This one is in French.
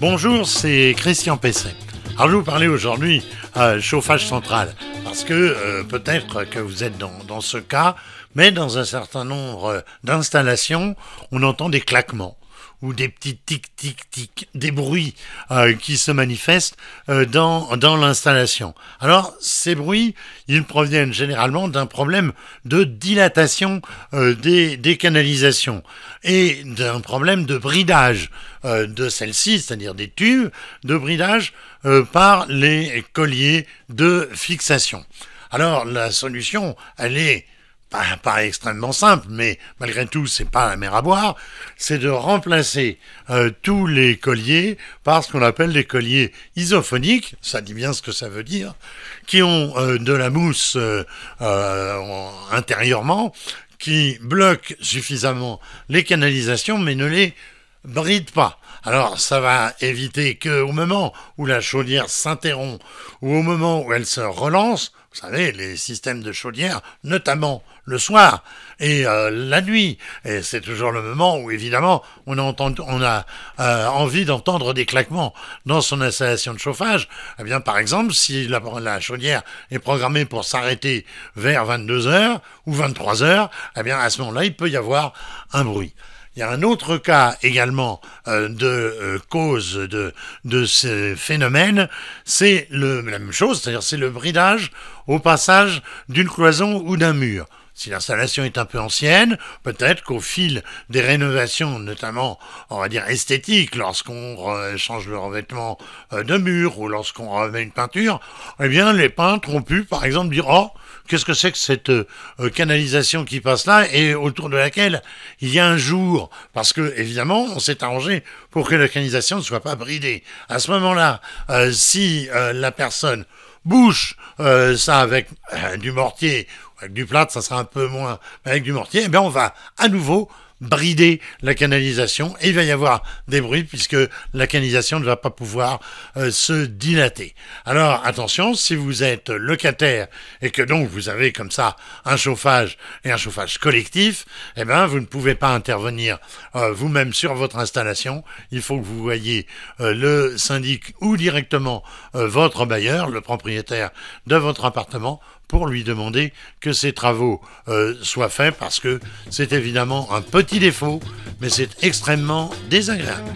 Bonjour, c'est Christian Pesset. Alors je vais vous parler aujourd'hui chauffage central, parce que peut-être que vous êtes dans ce cas, mais dans un certain nombre d'installations, on entend des claquements ou des petits tic-tic-tic, des bruits qui se manifestent dans l'installation. Alors, ces bruits, ils proviennent généralement d'un problème de dilatation des canalisations et d'un problème de bridage de celles-ci, c'est-à-dire des tubes de bridage par les colliers de fixation. Alors, la solution, elle est pas extrêmement simple, mais malgré tout, c'est pas la mer à boire, c'est de remplacer tous les colliers par ce qu'on appelle des colliers isophoniques, ça dit bien ce que ça veut dire, qui ont de la mousse intérieurement, qui bloquent suffisamment les canalisations, mais ne les bride pas. Alors, ça va éviter qu'au moment où la chaudière s'interrompt ou au moment où elle se relance, vous savez, les systèmes de chaudière, notamment le soir et la nuit, et c'est toujours le moment où, évidemment, on a envie d'entendre des claquements dans son installation de chauffage. Eh bien, par exemple, si la chaudière est programmée pour s'arrêter vers 22 heures ou 23 heures, eh bien, à ce moment-là, il peut y avoir un bruit. Il y a un autre cas également de cause de ce phénomène, c'est la même chose, c'est-à-dire c'est le bridage au passage d'une cloison ou d'un mur. Si l'installation est un peu ancienne, peut-être qu'au fil des rénovations, notamment, on va dire esthétiques, lorsqu'on change le revêtement de mur ou lorsqu'on remet une peinture, eh bien les peintres ont pu, par exemple, dire « Oh, qu'est-ce que c'est que cette canalisation qui passe là et autour de laquelle il y a un jour ?» Parce que, évidemment, on s'est arrangé pour que la canalisation ne soit pas bridée. À ce moment-là, si la personne bouche ça avec du mortier, avec du plâtre, ça sera un peu moins, mais avec du mortier, eh bien on va à nouveau brider la canalisation et il va y avoir des bruits puisque la canalisation ne va pas pouvoir se dilater. Alors attention, si vous êtes locataire et que donc vous avez comme ça un chauffage et un chauffage collectif, eh bien vous ne pouvez pas intervenir vous-même sur votre installation. Il faut que vous voyiez le syndic ou directement votre bailleur, le propriétaire de votre appartement, pour lui demander que ces travaux soient faits parce que c'est évidemment un petit défaut, mais c'est extrêmement désagréable.